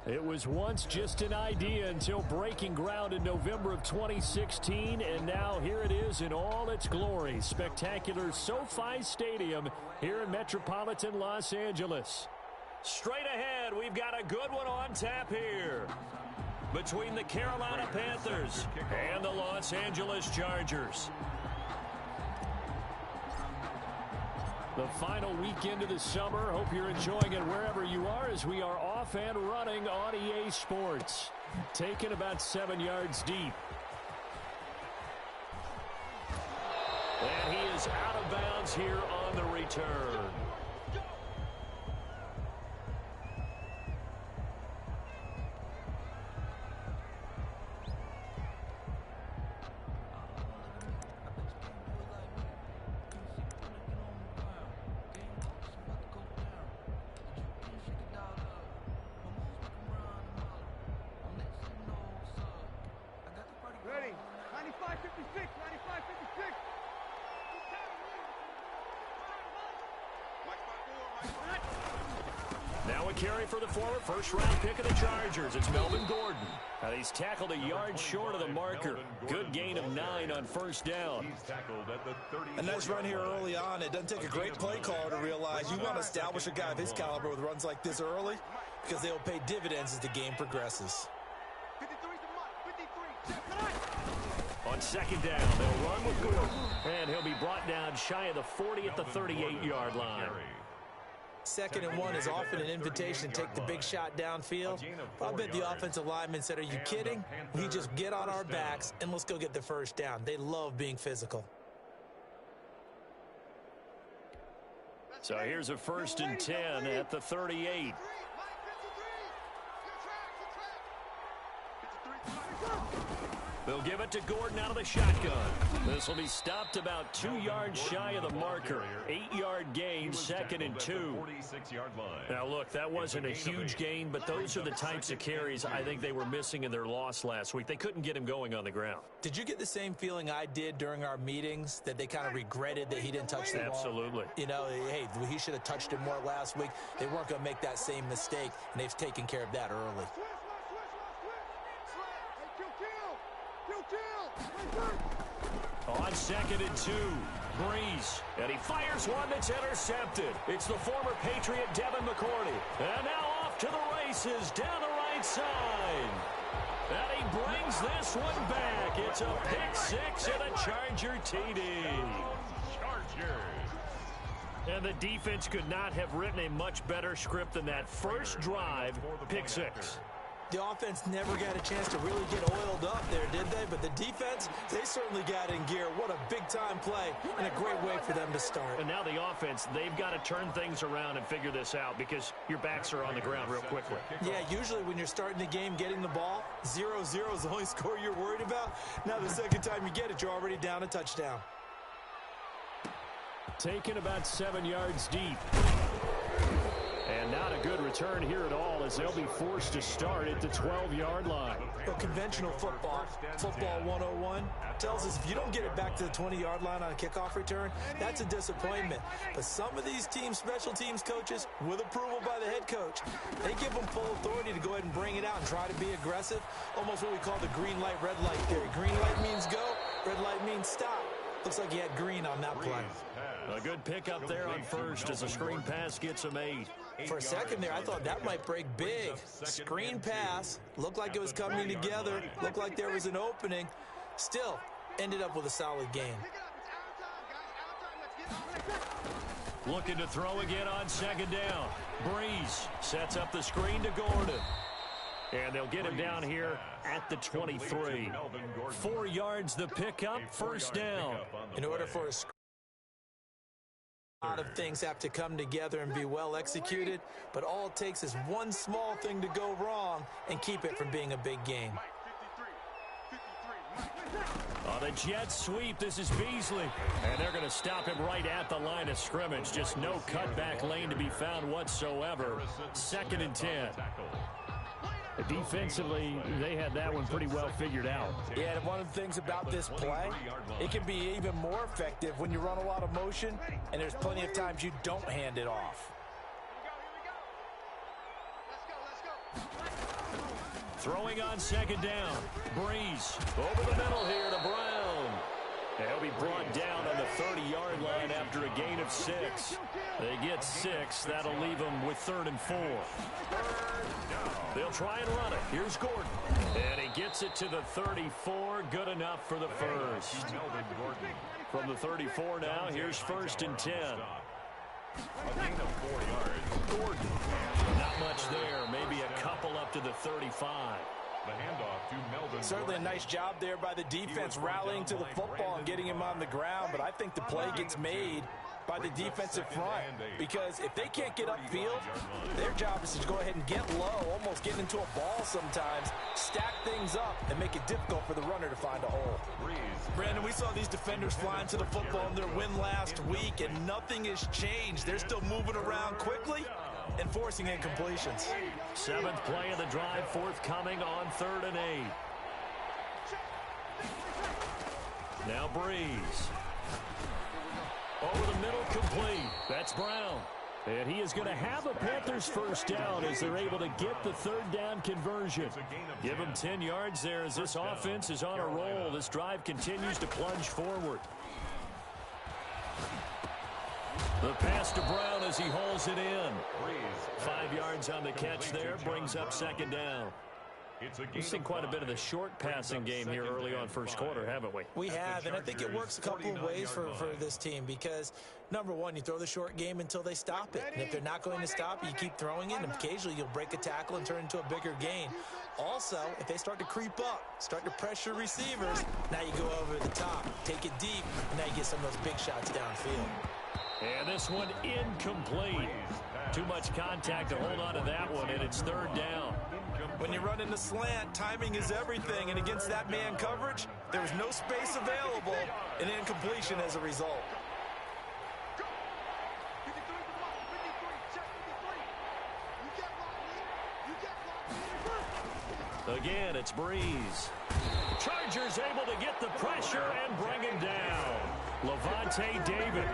It was once just an idea until breaking ground in November of 2016, and now here it is in all its glory. Spectacular SoFi Stadium here in metropolitan Los Angeles. Straight ahead, we've got a good one on tap here between the Carolina Panthers and the Los Angeles Chargers. The final weekend of the summer. Hope you're enjoying it wherever you are as we are off and running on EA Sports. Taken about 7 yards deep. And he is out of bounds here on the return. Now a carry for the former first-round pick of the Chargers. It's Melvin Gordon. Now he's tackled a yard short of the marker. Good gain of 9 on first down. A nice run here early on. It doesn't take a great play caller to realize you want to establish a guy of his caliber with runs like this early because they will pay dividends as the game progresses. On second down, they'll run with Gordon. And he'll be brought down shy of the 40 at the 38-yard line. 2nd and 1 is often an invitation to take the big shot downfield. But I bet the offensive lineman said, are you kidding? We just get on our backs and let's go get the first down. They love being physical. So here's a 1st and 10 at the 38. They'll give it to Gordon out of the shotgun. This will be stopped about 2 yards shy of the marker. 8-yard gain, 2nd and 2. Now, look, that wasn't a huge gain, but those are the types of carries I think they were missing in their loss last week. They couldn't get him going on the ground. Did you get the same feeling I did during our meetings, that they kind of regretted that he didn't touch the ball? Absolutely. You know, hey, he should have touched it more last week. They weren't going to make that same mistake, and they've taken care of that early. On 2nd and 2, Breeze, and he fires one that's intercepted. It's the former Patriot Devin McCourty. And now off to the races down the right side. And he brings this one back. It's a pick 6 and a Charger TD. And the defense could not have written a much better script than that first drive, pick 6. The offense never got a chance to really get oiled up there, did they? But the defense, they certainly got in gear. What a big-time play and a great way for them to start. And now the offense, they've got to turn things around and figure this out because your backs are on the ground real quickly. Yeah, usually when you're starting the game, getting the ball, 0-0 is the only score you're worried about. Now the second time you get it, you're already down a touchdown. Taken about 7 yards deep. And not a good return here at all as they'll be forced to start at the 12-yard line. Well, conventional football 101, tells us if you don't get it back to the 20-yard line on a kickoff return, that's a disappointment. But some of these special teams coaches, with approval by the head coach, they give them full authority to go ahead and bring it out and try to be aggressive, almost what we call the green light, red light theory. Green light means go, red light means stop. Looks like he had green on that play. A good pickup there on first as a screen pass gets him 8. For a second there, I thought that might break big. Screen pass. Looked like it was coming together. Looked like there was an opening. Still, ended up with a solid gain. Looking to throw again on 2nd down. Breeze sets up the screen to Gordon. And they'll get him down here at the 23. 4 yards the pickup, first down. In order for a lot of things have to come together and be well executed, but all it takes is one small thing to go wrong and keep it from being a big game. On a jet sweep, this is Beasley. And they're going to stop him right at the line of scrimmage. Just no cutback lane to be found whatsoever. 2nd and 10. Defensively, they had that one pretty well figured out. Yeah, and one of the things about this play, it can be even more effective when you run a lot of motion, and there's plenty of times you don't hand it off. Throwing on second down. Breeze over the middle here to Brown. And he'll be brought down on the 30-yard line after a gain of 6. They get 6. That'll leave them with 3rd and 4. They'll try and run it. Here's Gordon. And he gets it to the 34. Good enough for the first. From the 34 now, here's 1st and 10. A gain of 4 yards. Gordon. Not much there. Maybe a couple up to the 35. The handoff to Melvin. Certainly a nice job there by the defense rallying to the football and getting him on the ground, but I think the play gets made by the defensive front because if they can't get upfield, their job is to go ahead and get low, almost getting into a ball sometimes, stack things up, and make it difficult for the runner to find a hole. Brandon, we saw these defenders flying to the football in their win last week, and nothing has changed. They're still moving around quickly and forcing incompletions. 7th play of the drive forthcoming on 3rd and 8. Now Breeze. Over the middle, complete. That's Brown. And he is going to have a Panthers first down as they're able to get the 3rd down conversion. Give him 10 yards there as this offense is on a roll. This drive continues to plunge forward. The pass to Brown as he hauls it in. 5 yards on the catch there, brings up 2nd down. We've seen quite a bit of the short passing game here early on first quarter, haven't we? We have, and I think it works a couple of ways for this team because, number one, you throw the short game until they stop it. And if they're not going to stop it, you keep throwing it, and occasionally you'll break a tackle and turn into a bigger gain. Also, if they start to creep up, start to pressure receivers, now you go over the top, take it deep, and now you get some of those big shots downfield. And this one incomplete. Too much contact to hold on to that one, and it's 3rd down. When you run in the slant, timing is everything, and against that man coverage, there was no space available, and incompletion as a result. Again, it's Breeze. Chargers able to get the pressure and bring him down. Levante David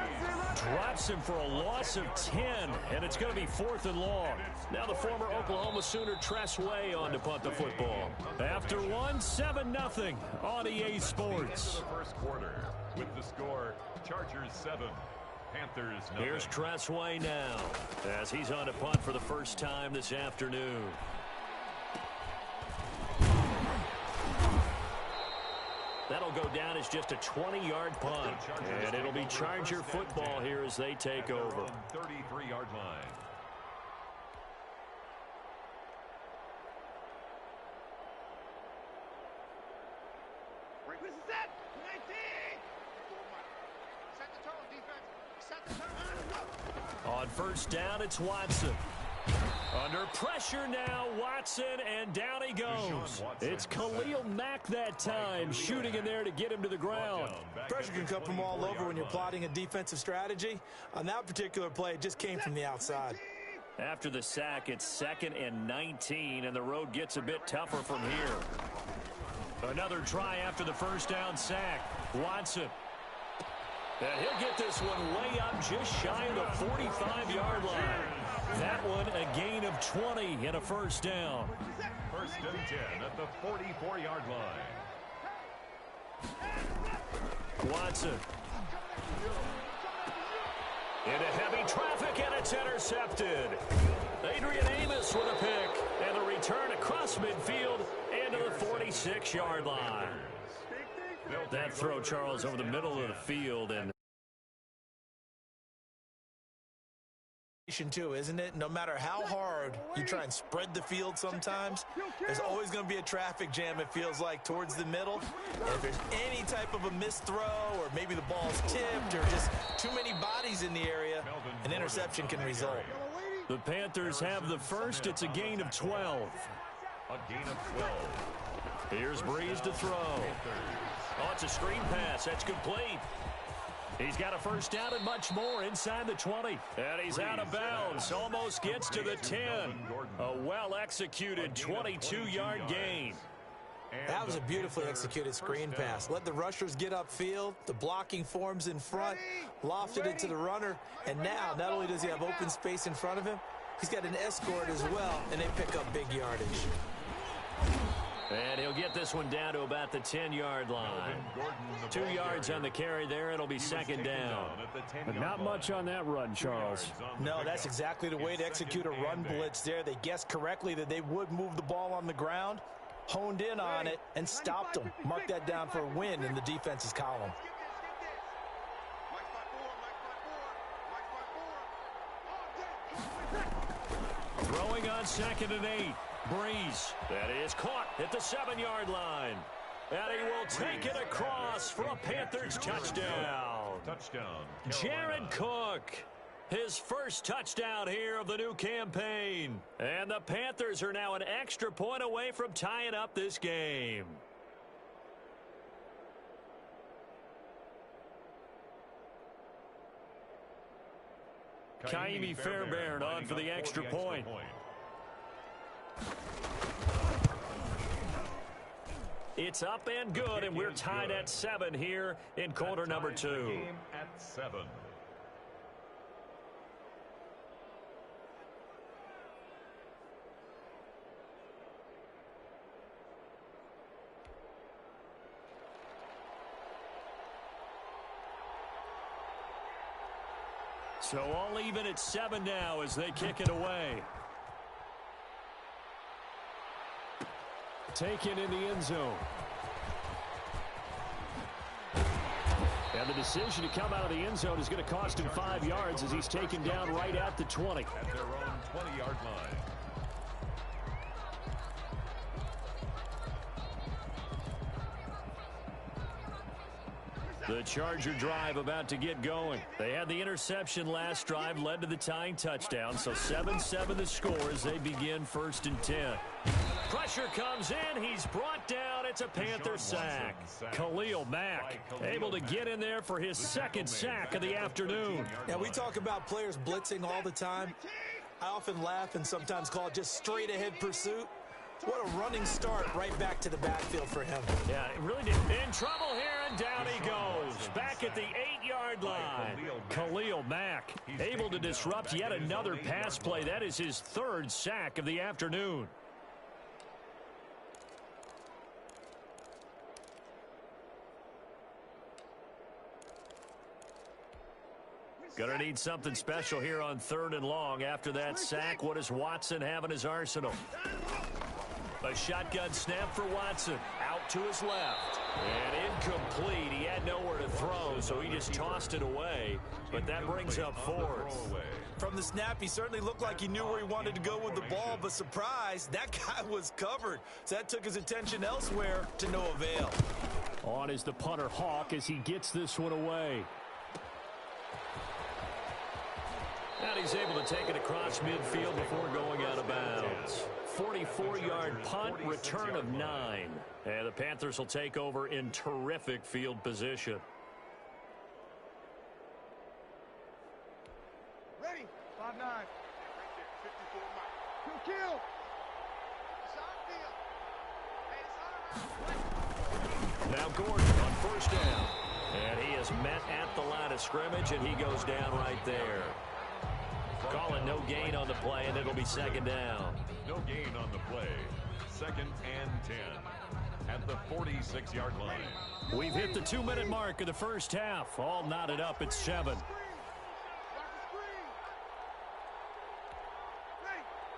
drops him for a loss of 10, and it's going to be 4th and long. Now the former Oklahoma Sooner Tress Way on to punt the football. After 7-0 on EA Sports. First quarter with the score Chargers 7, Panthers 0. Here's Tress Way now as he's on to punt for the first time this afternoon. That'll go down as just a 20-yard punt, and it'll be Charger football here as they take over. 33-yard line. On first down, it's Watson. Under pressure now, Watson, and down he goes. It's Khalil Mack that time, shooting in there to get him to the ground. Pressure can come from all over when you're plotting a defensive strategy. On that particular play, it just came from the outside. After the sack, it's 2nd and 19, and the road gets a bit tougher from here. Another try after the first down sack. Watson. And he'll get this one way up just shy of the 45-yard line. That one a gain of 20 and a first down. 1st and 10 at the 44-yard line. Watson. Into heavy traffic, and it's intercepted. Adrian Amos with a pick, and the return across midfield and to the 46-yard line. That throw, Charles, over the middle of the field, and too, isn't it? No matter how hard you try and spread the field sometimes, there's always going to be a traffic jam, it feels like, towards the middle. And if there's any type of a missed throw or maybe the ball's tipped or just too many bodies in the area, an interception can result. The Panthers have the first. It's a gain of 12. A gain of 12. Here's Breeze to throw. Oh, it's a screen pass. That's complete. He's got a first down and much more inside the 20. And he's out of bounds. Almost gets to the 10. A well-executed 22-yard gain. That was a beautifully executed screen pass. Let the rushers get upfield. The blocking forms in front. Lofted it to the runner. And now, not only does he have open space in front of him, he's got an escort as well, and they pick up big yardage. And he'll get this one down to about the 10-yard line. 2 yards on the carry there. It'll be second down. But not much on that run, Charles. No, that's exactly the way to execute a run blitz there. They guessed correctly that they would move the ball on the ground, honed in on it, and stopped them. Mark that down for a win in the defense's column. Throwing on 2nd and 8. Breeze. That is caught at the 7-yard line. And he will take it across for a Panthers touchdown. Jared Cook. His first touchdown here of the new campaign. And the Panthers are now an extra point away from tying up this game. Kaimi Fairbairn on for the extra point. It's up and good, and we're tied at 7 here in quarter number 2. At 7. So all even at 7 now as they kick it away. Taken in the end zone. And the decision to come out of the end zone is going to cost him 5 yards as he's taken down right at the 20. At their own 20-yard line. The Charger drive about to get going. They had the interception last drive, led to the tying touchdown. So 7-7 the score as they begin 1st and 10. Pressure comes in. He's brought down. It's a Panther sack. Khalil Mack able to get in there for his 2nd sack of the afternoon. Yeah, we talk about players blitzing all the time. I often laugh and sometimes call it just straight ahead pursuit. What a running start right back to the backfield for him. Yeah, it really did. In trouble here, and down he goes. Back at the 8-yard line. Khalil Mack able to disrupt yet another pass play. That is his 3rd sack of the afternoon. Gonna need something special here on 3rd and long. After that sack, what does Watson have in his arsenal? A shotgun snap for Watson. Out to his left. And incomplete. He had nowhere to throw, so he just tossed it away. But that brings up 4th. From the snap, he certainly looked like he knew where he wanted to go with the ball, but surprise, that guy was covered. So that took his attention elsewhere to no avail. On is the punter Hawk as he gets this one away. And he's able to take it across midfield before going out of bounds. 44-yard punt, return of 9. And the Panthers will take over in terrific field position. Ready, 5-9. Kill. Now Gordon on 1st down. And he is met at the line of scrimmage, and he goes down right there. Calling no gain on the play, and it'll be 2nd down. No gain on the play. 2nd and 10 at the 46-yard line. We've hit the 2-minute mark of the first half. All knotted up at 7.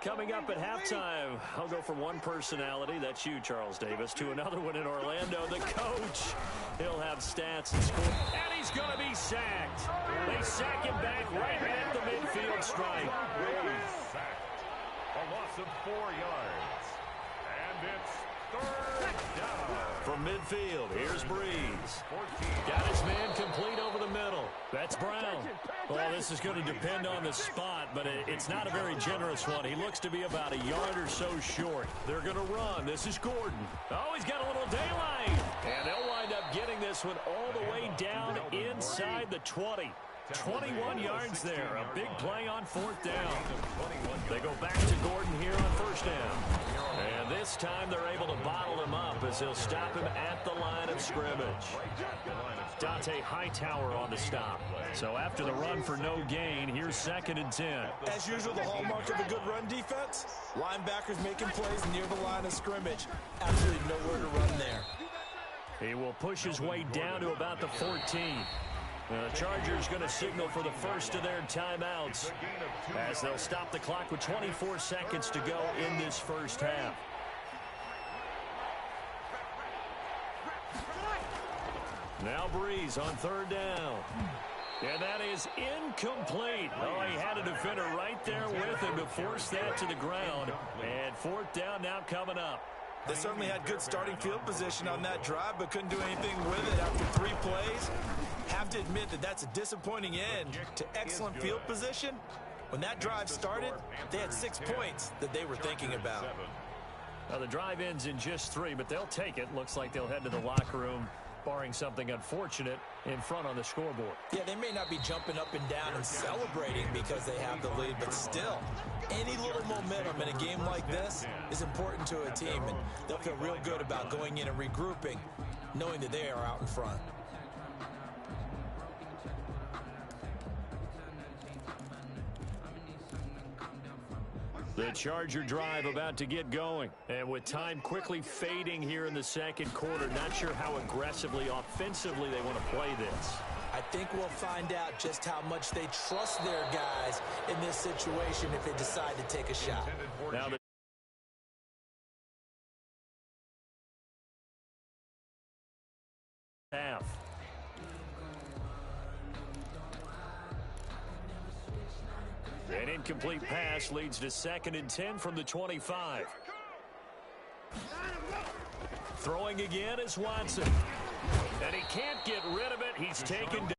Coming up at halftime, I'll go from one personality, that's you, Charles Davis, to another one in Orlando, the coach. He'll have stats and score. And he's going to be sacked. They sack him back right at the midfield stripe. Sacked. A loss of 4 yards. And it's 3rd down. From midfield, here's Breeze. Got his man complete over the middle. That's Brown. Well, this is going to depend on the spot, but it's not a very generous one. He looks to be about a yard or so short. They're going to run. This is Gordon. Oh, he's got a little daylight. And they'll wind up getting this one all the way down inside the 20. 21 yards there. A big play on 4th down. They go back to Gordon here on 1st down. And this time they're able to bottle him up as as they'll stop him at the line of scrimmage. Dante Hightower on the stop. So after the run for no gain, here's 2nd and 10. As usual, the hallmark of a good run defense, linebackers making plays near the line of scrimmage. Absolutely nowhere to run there. He will push his way down to about the 14. The Chargers going to signal for the first of their timeouts as they'll stop the clock with 24 seconds to go in this first half. Now Breeze on 3rd down. And that is incomplete. Oh, he had a defender right there with him to force that to the ground. And 4th down now coming up. They certainly had good starting field position on that drive, but couldn't do anything with it after 3 plays. Have to admit that that's a disappointing end to excellent field position. When that drive started, they had 6 points that they were thinking about. Now the drive ends in just 3, but they'll take it. Looks like they'll head to the locker room, barring something unfortunate in front on the scoreboard. Yeah, they may not be jumping up and down and celebrating because they have the lead, but still, any little momentum in a game like this is important to a team, and they'll feel real good about going in and regrouping, knowing that they are out in front. The Charger drive about to get going. And with time quickly fading here in the 2nd quarter, not sure how aggressively, offensively they want to play this. I think we'll find out just how much they trust their guys in this situation if they decide to take a shot. Now the half. An incomplete pass leads to 2nd and 10 from the 25. Throwing again is Watson. And he can't get rid of it. He's taken down.